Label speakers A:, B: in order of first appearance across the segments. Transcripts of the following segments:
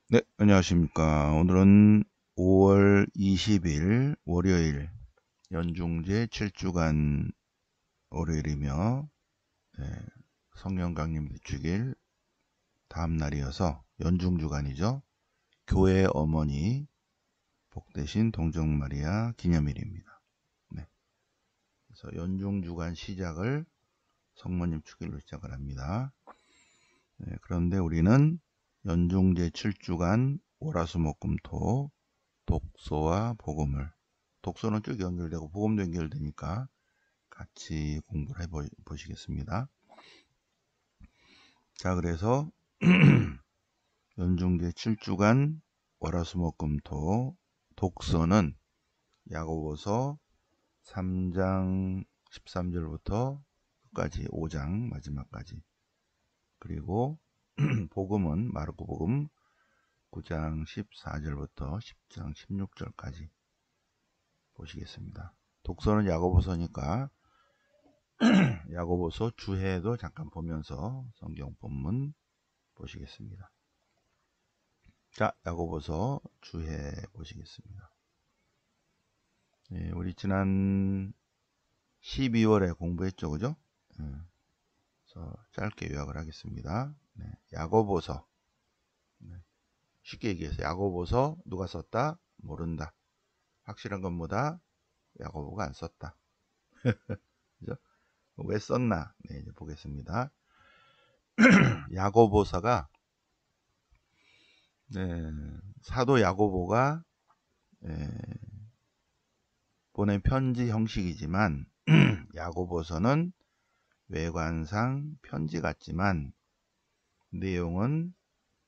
A: 네, 안녕하십니까. 오늘은 5월 20일 월요일 연중제 7주간 월요일이며 성령 강림 주길 다음 날이어서 연중주간이죠. 교회 어머니 복되신 동정마리아 기념일입니다. 네, 그래서 연중주간 시작을 성모님 축일로 시작을 합니다. 네, 그런데 우리는 연중제 7주간 월화수목금토 독서와 복음을, 독서는 쭉 연결되고 복음도 연결되니까 같이 공부를 해보시겠습니다. 자, 그래서 연중제 7주간 월화수목금토 독서는 야고보서 3장 13절부터 끝까지 5장 마지막까지, 그리고 복음은 마르코복음 9장 14절부터 10장 16절까지 보시겠습니다. 독서는 야고보서니까 야고보서 주해도 잠깐 보면서 성경 본문 보시겠습니다. 자, 야고보서 주해 보시겠습니다. 우리 지난 12월에 공부했죠, 그죠? 그래서 짧게 요약을 하겠습니다. 야고보서, 쉽게 얘기해서 야고보서 누가 썼다? 모른다. 확실한 건 뭐다? 야고보가 안 썼다. 그죠? 왜 썼나? 이제 보겠습니다. 야고보서가 사도 야고보가 보낸 편지 형식이지만 야고보서는 외관상 편지 같지만 내용은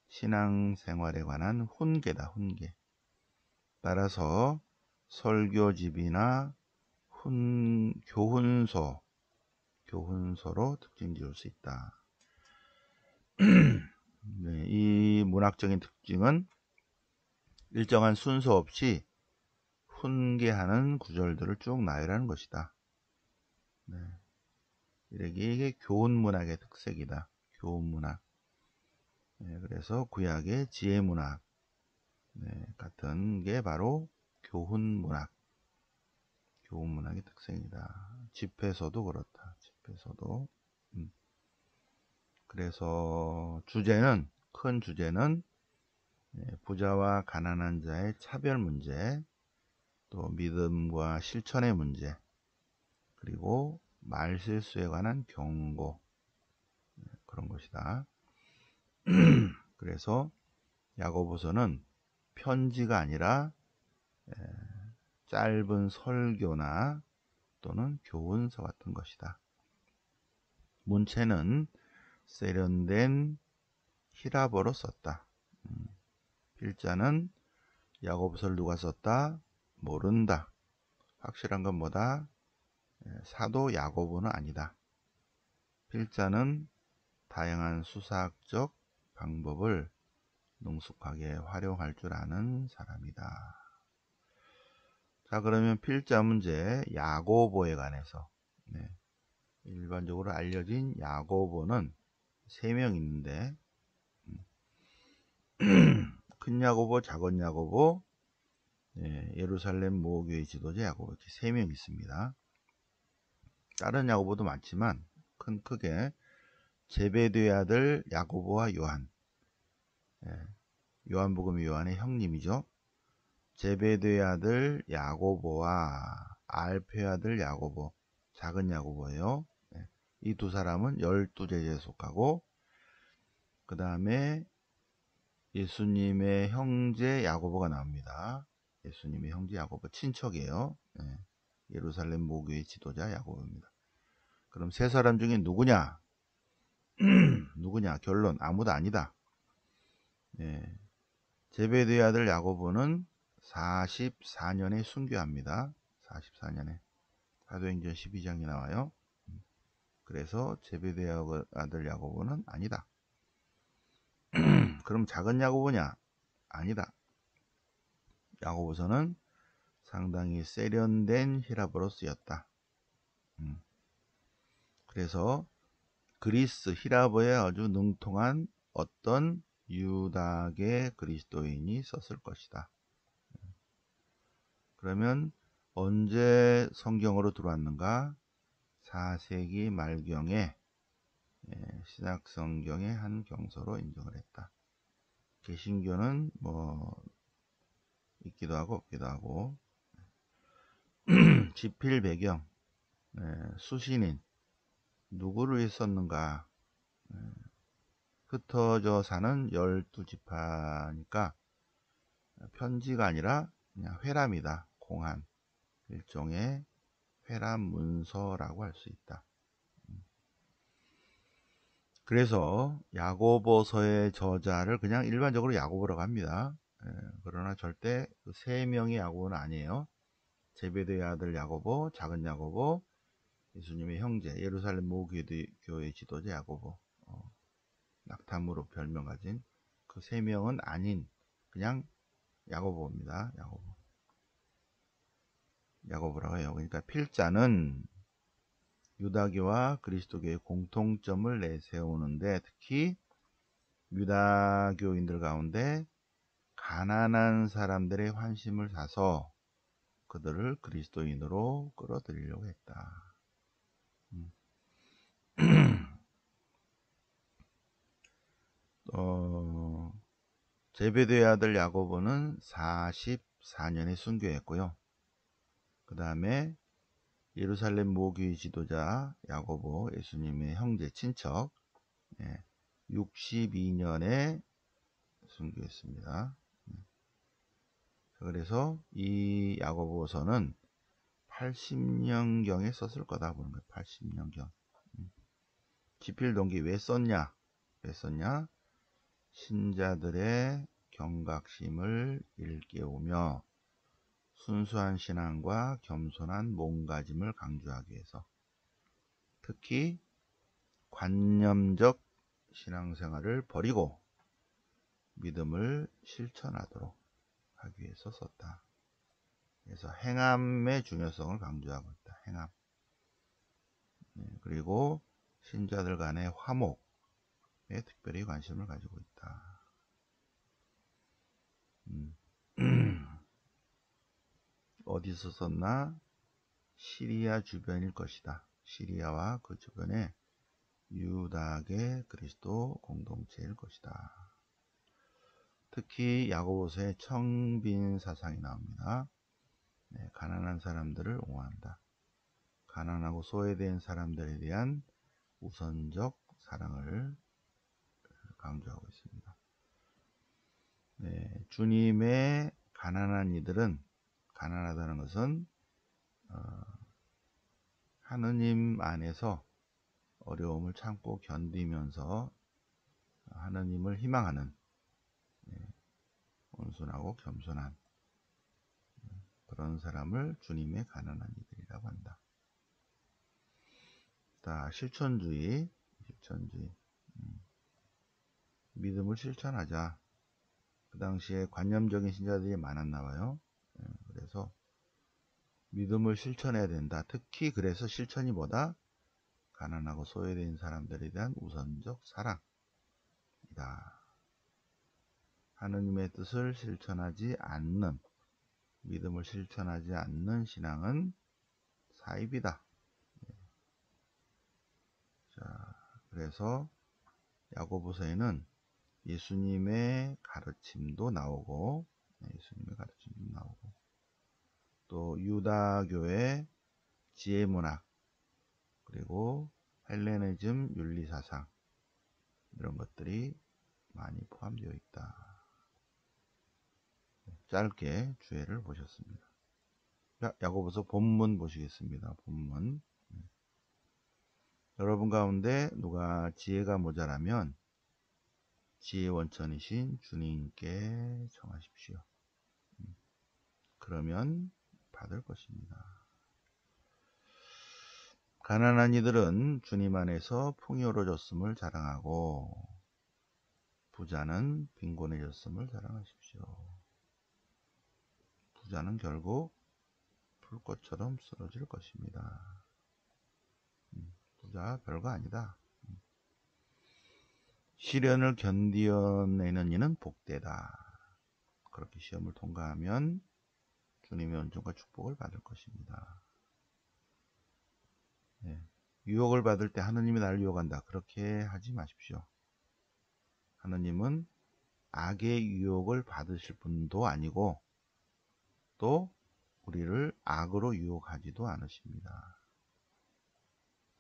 A: 신앙생활에 관한 훈계다, 훈계. 따라서 설교집이나 교훈서로 특징 지을 수 있다. 이 문학적인 특징은 일정한 순서 없이 훈계하는 구절들을 쭉 나열하는 것이다. 이게 교훈문학의 특색이다. 교훈문학. 그래서 구약의 지혜문학 같은 게 바로 교훈문학의 특성이다. 집회서도 그렇다. 집회서도. 그래서 큰 주제는 부자와 가난한 자의 차별 문제, 또 믿음과 실천의 문제, 그리고 말실수에 관한 경고, 그런 것이다. 그래서 야고보서는 편지가 아니라 짧은 설교나 또는 교훈서 같은 것이다. 문체는 세련된 히라보로 썼다. 필자는 야고보서를 누가 썼다? 모른다. 확실한 건 뭐다? 사도 야고보는 아니다. 필자는 다양한 수사학적 방법을 능숙하게 활용할 줄 아는 사람이다. 자, 그러면 필자 문제 야고보에 관해서 일반적으로 알려진 야고보는 3명 있는데 큰 야고보, 작은 야고보, 예루살렘 모교회 지도자 야고보, 이렇게 3명 있습니다. 다른 야고보도 많지만 크게 제베드의 아들 야고보와 요한, 요한복음 요한의 형님이죠. 제베드의 아들 야고보와 알페의 아들 야고보, 작은 야고보예요. 이 두 사람은 12제자에 속하고, 그 다음에 예수님의 형제 야고보가 나옵니다. 예수님의 형제 야고보 친척이에요. 예루살렘 모교의 지도자 야고보입니다. 그럼 세 사람 중에 누구냐? 누구냐? 결론 아무도 아니다. 제베드의 아들 야고보는 44년에 순교합니다. 44년에 사도행전 12장이 나와요. 그래서 제베드의 아들 야고보는 아니다. 그럼 작은 야고보냐? 아니다. 야고보서는 상당히 세련된 히라보로 쓰였다. 그래서 그리스 히라보에 아주 능통한 어떤 유다계 그리스도인이 썼을 것이다. 그러면 언제 성경으로 들어왔는가? 4세기 말경에 신약성경의 한 경서로 인정을 했다. 개신교는 뭐 있기도 하고 없기도 하고 지필 배경, 수신인 누구를 위해 썼는가? 흩어져 사는 12지파니까 편지가 아니라 그냥 회람이다. 공한 일종의 회람 문서라고 할 수 있다. 그래서 야고보서의 저자를 그냥 일반적으로 야고보라고 합니다. 그러나 절대 그 세 명의 야고보는 아니에요. 제베데의 아들 야고보, 작은 야고보, 예수님의 형제, 예루살렘 모교회 지도자 야고보, 낙탐으로 별명 가진 그 세 명은 아닌 그냥 야고보입니다. 야고보라고 해요. 그러니까 필자는 유다교와 그리스도교의 공통점을 내세우는데 특히 유다교인들 가운데 가난한 사람들의 환심을 사서 그들을 그리스도인으로 끌어들이려고 했다. 제베데의 아들 야고보는 44년에 순교했고요. 그 다음에 예루살렘 모교의 지도자 야고보, 예수님의 형제 친척, 62년에 순교했습니다. 그래서 이 야고보서는 80년경에 썼을 거다 보는 거예요. 80년경. 지필 동기 왜 썼냐? 신자들의 경각심을 일깨우며 순수한 신앙과 겸손한 몸가짐을 강조하기 위해서, 특히 관념적 신앙생활을 버리고 믿음을 실천하도록 하기 위해서 썼다. 그래서 행함의 중요성을 강조하고 있다. 행함. 그리고 신자들 간의 화목에 특별히 관심을 가지고 있다. 어디서 썼나? 시리아 주변일 것이다. 시리아와 그 주변에 유다계 그리스도 공동체일 것이다. 특히 야고보서에 청빈 사상이 나옵니다. 가난한 사람들을 옹호한다. 가난하고 소외된 사람들에 대한 우선적 사랑을 강조하고 있습니다. 주님의 가난한 이들은, 가난하다는 것은 하느님 안에서 어려움을 참고 견디면서 하느님을 희망하는 온순하고 겸손한 그런 사람을 주님의 가난한 이들이라고 한다. 자, 실천주의. 믿음을 실천하자. 그 당시에 관념적인 신자들이 많았나 봐요. 그래서 믿음을 실천해야 된다. 특히 그래서 실천이 뭐다? 가난하고 소외된 사람들에 대한 우선적 사랑이다. 하느님의 뜻을 실천하지 않는, 믿음을 실천하지 않는 신앙은 사입이다. 자, 그래서 야고보서에는 예수님의 가르침도 나오고, 또 유다교의 지혜문학, 그리고 헬레니즘 윤리사상, 이런 것들이 많이 포함되어 있다. 짧게 주해를 보셨습니다. 야고보서 본문 보시겠습니다. 본문. 여러분 가운데 누가 지혜가 모자라면 지혜 원천이신 주님께 청하십시오. 그러면 받을 것입니다. 가난한 이들은 주님 안에서 풍요로워졌음을 자랑하고 부자는 빈곤해졌음을 자랑하십시오. 부자는 결국 불꽃처럼 쓰러질 것입니다. 부자 별거 아니다. 시련을 견디어내는 이는 복되다. 그렇게 시험을 통과하면 주님의 은총과 축복을 받을 것입니다. 네. 유혹을 받을 때 하느님이 나를 유혹한다, 그렇게 하지 마십시오. 하느님은 악의 유혹을 받으실 분도 아니고 또 우리를 악으로 유혹하지도 않으십니다.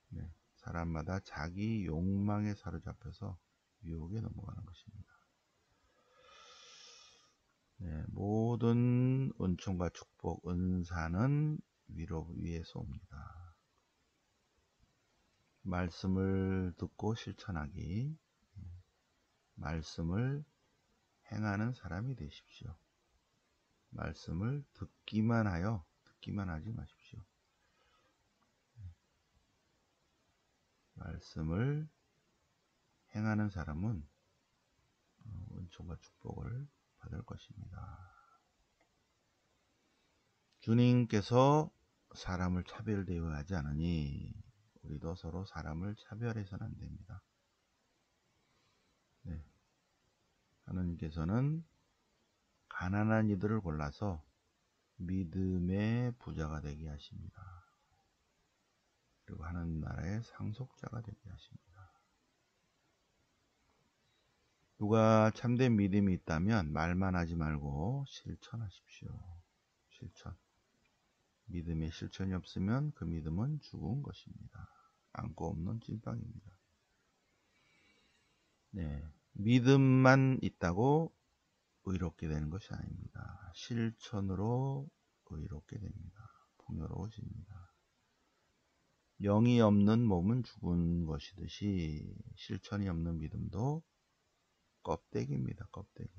A: 네. 사람마다 자기 욕망에 사로잡혀서 유혹에 넘어가는 것입니다. 네. 모든 은총과 축복, 은사는 위로 위에서 옵니다. 말씀을 듣고 실천하기, 말씀을 행하는 사람이 되십시오. 말씀을 듣기만 하지 마십시오. 말씀을 행하는 사람은 은총과 축복을 받을 것입니다. 주님께서 사람을 차별 대우하지 않으니 우리도 서로 사람을 차별해서는 안 됩니다. 네. 하느님께서는 가난한 이들을 골라서 믿음의 부자가 되게 하십니다. 그리고 하나님 나라의 상속자가 되게 하십니다. 누가 참된 믿음이 있다면 말만 하지 말고 실천하십시오. 실천. 믿음에 실천이 없으면 그 믿음은 죽은 것입니다. 안고 없는 찐빵입니다. 네. 믿음만 있다고 의롭게 되는 것이 아닙니다. 실천으로 의롭게 됩니다. 풍요로워집니다. 영이 없는 몸은 죽은 것이듯이 실천이 없는 믿음도 껍데기입니다. 껍데기.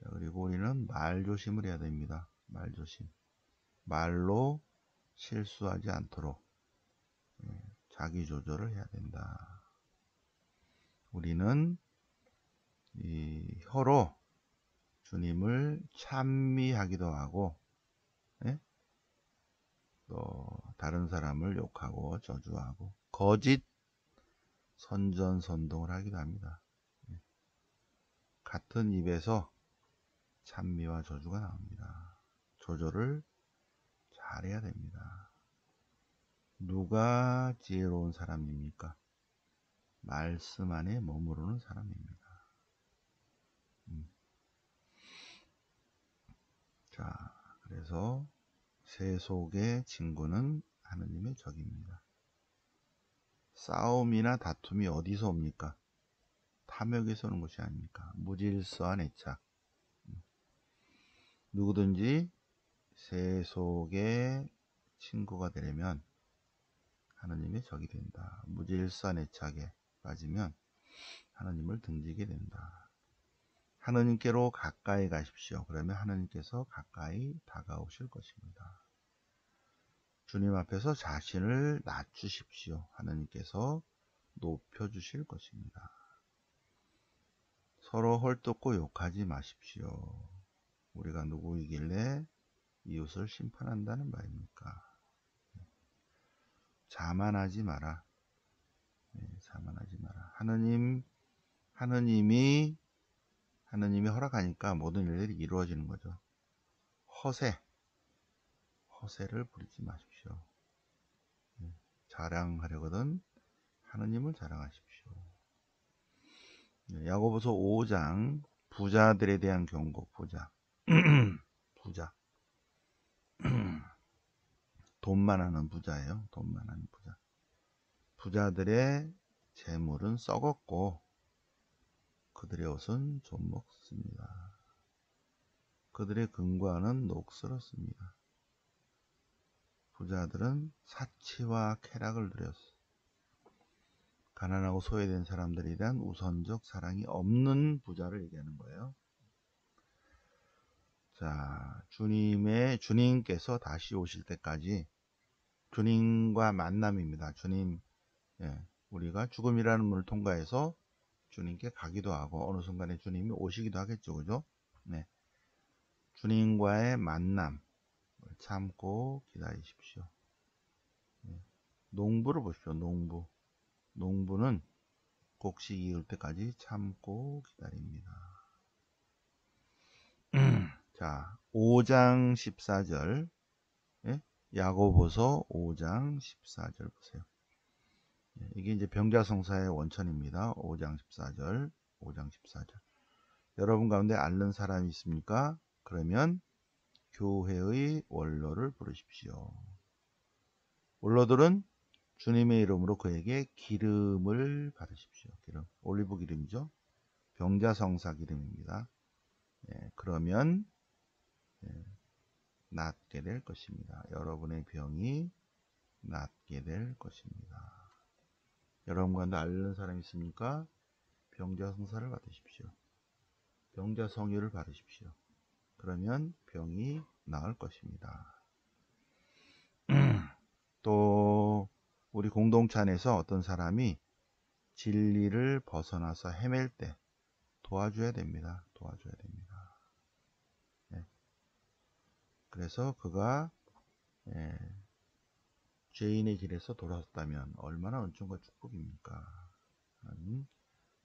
A: 자, 그리고 우리는 말조심을 해야 됩니다. 말조심. 말로 실수하지 않도록 자기 조절을 해야 된다. 우리는 이 혀로 주님을 찬미하기도 하고, 또 다른 사람을 욕하고 저주하고 거짓 선전선동을 하기도 합니다. 같은 입에서 찬미와 저주가 나옵니다. 조절을 잘해야 됩니다. 누가 지혜로운 사람입니까? 말씀 안에 머무르는 사람입니다. 자, 그래서 세속의 친구는 하느님의 적입니다. 싸움이나 다툼이 어디서 옵니까? 탐욕에서 오는 것이 아닙니까? 무질서한 애착. 누구든지 세속의 친구가 되려면 하느님의 적이 된다. 무질서한 애착에 빠지면 하느님을 등지게 된다. 하느님께로 가까이 가십시오. 그러면 하느님께서 가까이 다가오실 것입니다. 주님 앞에서 자신을 낮추십시오. 하느님께서 높여주실 것입니다. 서로 헐뜯고 욕하지 마십시오. 우리가 누구이길래 이웃을 심판한다는 말입니까? 자만하지 마라. 자만하지 마라. 하느님이 허락하니까 모든 일들이 이루어지는 거죠. 허세를 부리지 마십시오. 자랑하려거든 하느님을 자랑하십시오. 야고보서 5장 부자들에 대한 경고. 부자. 돈만 하는 부자예요. 돈만 하는 부자. 부자들의 재물은 썩었고 그들의 옷은 좀 먹습니다. 그들의 근관은 녹슬었습니다. 부자들은 사치와 쾌락을 누렸어. 가난하고 소외된 사람들에 대한 우선적 사랑이 없는 부자를 얘기하는 거예요. 자, 주님께서 다시 오실 때까지 주님과 만남입니다. 우리가 죽음이라는 문을 통과해서 주님께 가기도 하고 어느 순간에 주님이 오시기도 하겠죠. 그죠? 네. 주님과의 만남 참고 기다리십시오. 농부를 보십시오. 농부는 곡식 이을 때까지 참고 기다립니다. 자, 5장 14절. 예? 야고보서 5장 14절 보세요. 이게 이제 병자성사의 원천입니다. 5장 14절, 5장 14절. 여러분 가운데 앓는 사람이 있습니까? 그러면 교회의 원로를 부르십시오. 원로들은 주님의 이름으로 그에게 기름을 받으십시오. 기름, 올리브 기름이죠. 병자성사 기름입니다. 그러면 낫게 될 것입니다. 여러분의 병이 낫게 될 것입니다. 여러분 가운데 앓는 사람이 있습니까? 병자성사를 받으십시오. 병자성유를 받으십시오. 그러면 병이 나을 것입니다. 또 우리 공동체 안에서 어떤 사람이 진리를 벗어나서 헤맬 때 도와줘야 됩니다. 도와줘야 됩니다. 그래서 그가 죄인의 길에서 돌아섰다면 얼마나 은총과 축복입니까?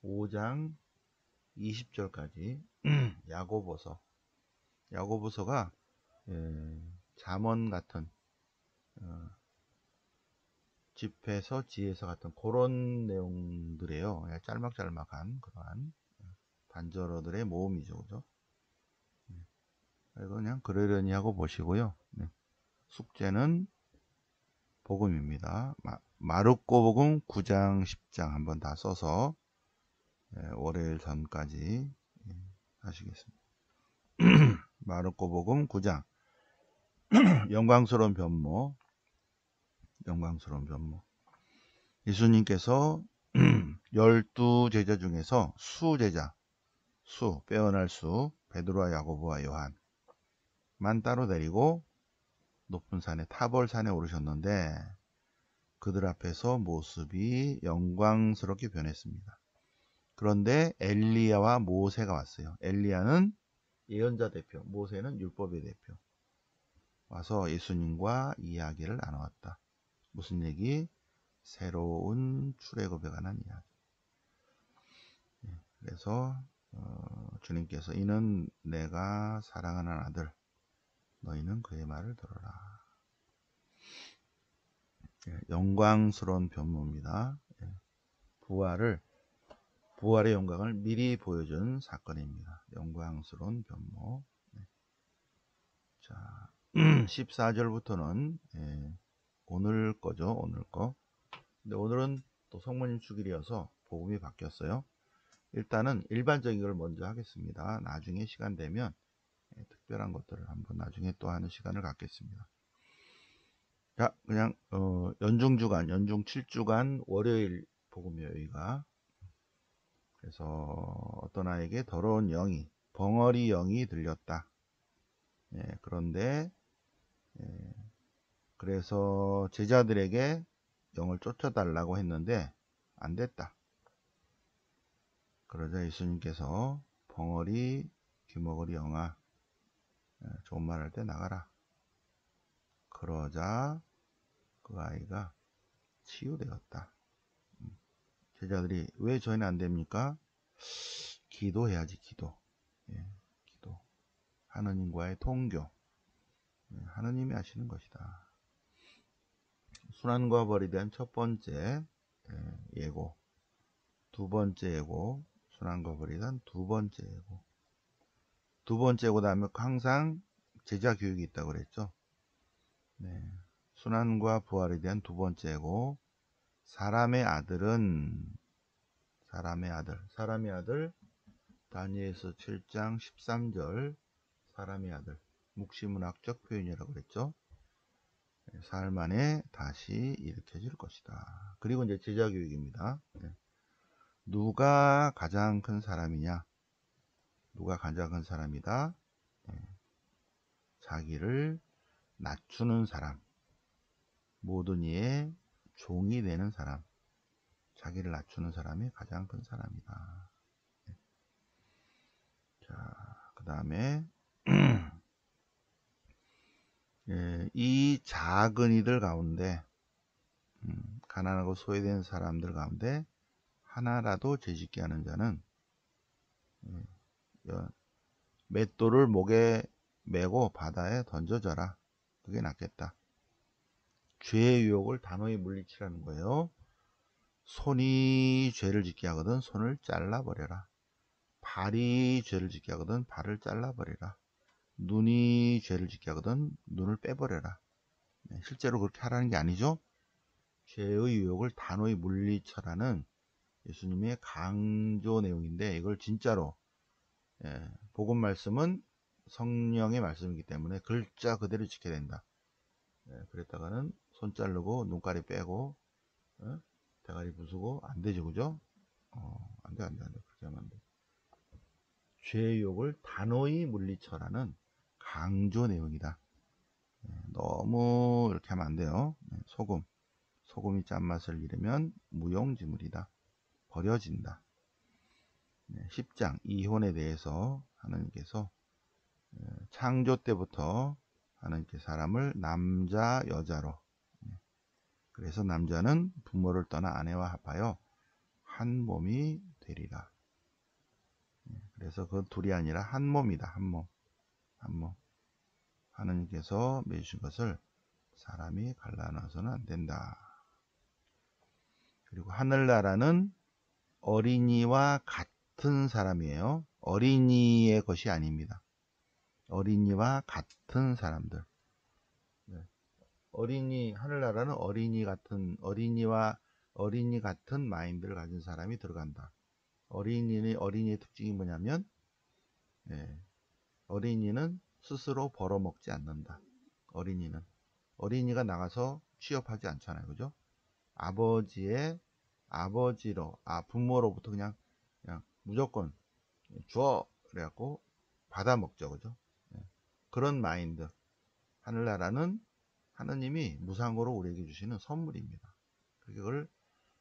A: 5장 20절까지 야고보서가 잠언 같은 집에서 지혜서 같은 그런 내용들이에요. 짤막짤막한 그러한 단절어들의 모음이죠. 그죠? 그냥 그러려니 하고 보시고요. 숙제는 복음입니다. 마르코 복음 9장 10장 한번 다 써서 월요일 전까지 하시겠습니다. 마르코 복음 9장 영광스러운 변모. 예수님께서 12제자 중에서 수제자, 빼어날 베드로와 야고보와 요한만 따로 데리고 높은 산에 타볼산에 오르셨는데 그들 앞에서 모습이 영광스럽게 변했습니다. 그런데 엘리야와 모세가 왔어요. 엘리야는 예언자 대표, 모세는 율법의 대표. 와서 예수님과 이야기를 나누었다. 무슨 얘기? 새로운 출애굽에 관한 이야기. 그래서 주님께서 이는 내가 사랑하는 아들, 너희는 그의 말을 들어라. 영광스러운 변모입니다. 부활의 영광을 미리 보여준 사건입니다. 영광스러운 변모. 자, 14절부터는 오늘 거죠. 오늘 거. 근데 오늘은 또 성모님 축일이어서 복음이 바뀌었어요. 일단은 일반적인 걸 먼저 하겠습니다. 나중에 시간 되면 특별한 것들을 한번 나중에 또 하는 시간을 갖겠습니다. 자, 그냥 연중 7주간 월요일 복음이에요. 여기가. 그래서 어떤 아이에게 더러운 영이, 벙어리 영이 들렸다. 그런데 그래서 제자들에게 영을 쫓아달라고 했는데 안 됐다. 그러자 예수님께서 벙어리, 귀머거리 영아, 좋은 말 할 때 나가라. 그러자 그 아이가 치유되었다. 제자들이 왜 저희는 안 됩니까? 기도해야지, 기도. 기도. 하느님과의 통교. 하느님이 하시는 것이다. 순환과 벌에 대한 첫 번째 예고. 두 번째 예고. 순환과 벌에 대한 두 번째 예고. 두 번째 예고 다음에 항상 제자 교육이 있다고 그랬죠. 순환과 부활에 대한 두 번째 예고. 사람의 아들 다니엘서 7장 13절 사람의 아들 묵시문학적 표현이라고 그랬죠. 사흘 만에 다시 일으켜질 것이다. 그리고 이제 제자 교육입니다. 누가 가장 큰 사람이냐? 누가 가장 큰 사람이다? 자기를 낮추는 사람, 모든 이의 종이 되는 사람, 자기를 낮추는 사람이 가장 큰 사람이다. 자, 그 다음에 이 작은 이들 가운데 가난하고 소외된 사람들 가운데 하나라도 죄짓게 하는 자는 맷돌을 목에 메고 바다에 던져져라. 그게 낫겠다. 죄의 유혹을 단호히 물리치라는 거예요. 손이 죄를 짓게 하거든 손을 잘라버려라. 발이 죄를 짓게 하거든 발을 잘라버리라. 눈이 죄를 짓게 하거든 눈을 빼버려라. 실제로 그렇게 하라는 게 아니죠. 죄의 유혹을 단호히 물리쳐라는 예수님의 강조 내용인데, 이걸 진짜로 복음 말씀은 성령의 말씀이기 때문에 글자 그대로 지켜야 된다. 그랬다가는 손 자르고 눈가리 빼고 대가리 부수고 안 되죠, 그죠? 안 돼. 그렇게 하면 안 돼. 죄의 유혹을 단호히 물리쳐라는 강조 내용이다. 너무 이렇게 하면 안 돼요. 소금이 짠맛을 잃으면 무용지물이다. 버려진다. 10장 이혼에 대해서 하나님께서 창조 때부터 하나님께 사람을 남자 여자로, 그래서 남자는 부모를 떠나 아내와 합하여 한 몸이 되리라. 그래서 그 둘이 아니라 한 몸이다. 한 몸. 하나님께서 맺으신 것을 사람이 갈라놔서는 안 된다. 그리고 하늘나라는 어린이와 같은 사람이에요. 어린이의 것이 아닙니다. 어린이와 같은 사람들. 하늘나라는 어린이 같은 마인드를 가진 사람이 들어간다. 어린이의 특징이 뭐냐면, 어린이는 스스로 벌어먹지 않는다. 어린이가 나가서 취업하지 않잖아요, 그죠? 부모로부터 그냥 무조건 줘 그래갖고 받아 먹죠, 그죠? 그런 마인드. 하늘나라는 하느님이 무상으로 우리에게 주시는 선물입니다. 그걸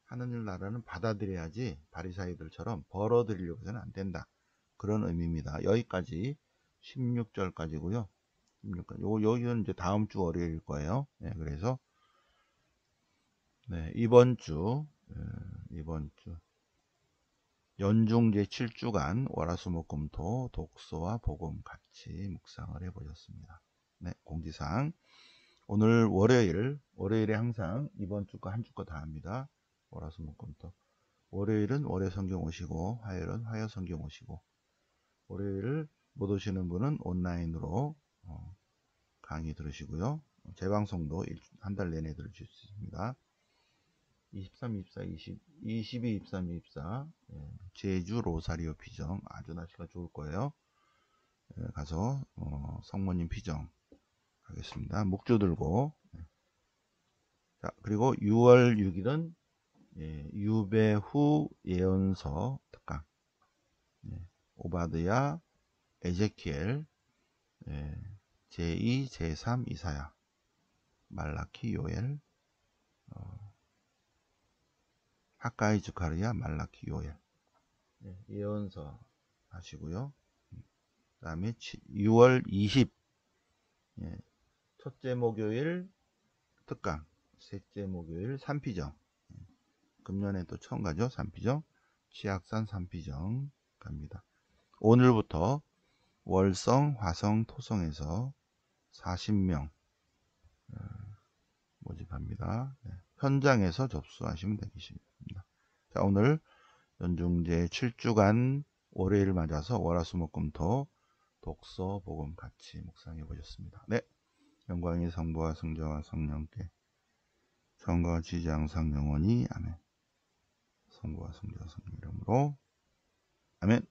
A: 하늘나라는 받아들여야지 바리사이들처럼 벌어들이려고 해서는 안 된다. 그런 의미입니다. 여기까지 16절까지고요. 16까지. 여기는 이제 다음 주 월요일 거예요. 그래서 이번 주 연중 제7주간 월화수목금토 독서와 복음 같이 묵상을 해보셨습니다. 공지사항. 오늘 월요일에 항상 이번 주 거 한 주 거 다 합니다. 월화수목금토. 월요일은 월요 성경 오시고, 화요일은 화요 성경 오시고, 월요일을 못 오시는 분은 온라인으로 강의 들으시고요. 재방송도 한 달 내내 들으실 수 있습니다. 23, 24, 22, 23, 24 제주 로사리오 피정 아주 날씨가 좋을 거예요. 가서 성모님 피정 하겠습니다. 묵주 들고. 자, 그리고 6월 6일은 유배 후 예언서 특강, 오바드야, 에제키엘, 제2, 제3 이사야, 말라키, 요엘, 하가이, 주카리야, 말라키, 요엘 예언서 하시고요. 그 다음에 6월 20 첫째 목요일 특강, 셋째 목요일 산피정, 금년에 또 처음 가죠. 산피정, 치악산 산피정 갑니다. 오늘부터 월성, 화성, 토성에서 40명 모집합니다. 현장에서 접수하시면 되겠습니다. 자, 오늘 연중제 7주간 월요일 맞아서 월화수목금토 독서 복음 같이 묵상해 보셨습니다. 영광이 성부와 성자와 성령께 전과 지지 항상 영원히 아멘. 성부와 성자와 성령 이름으로 아멘.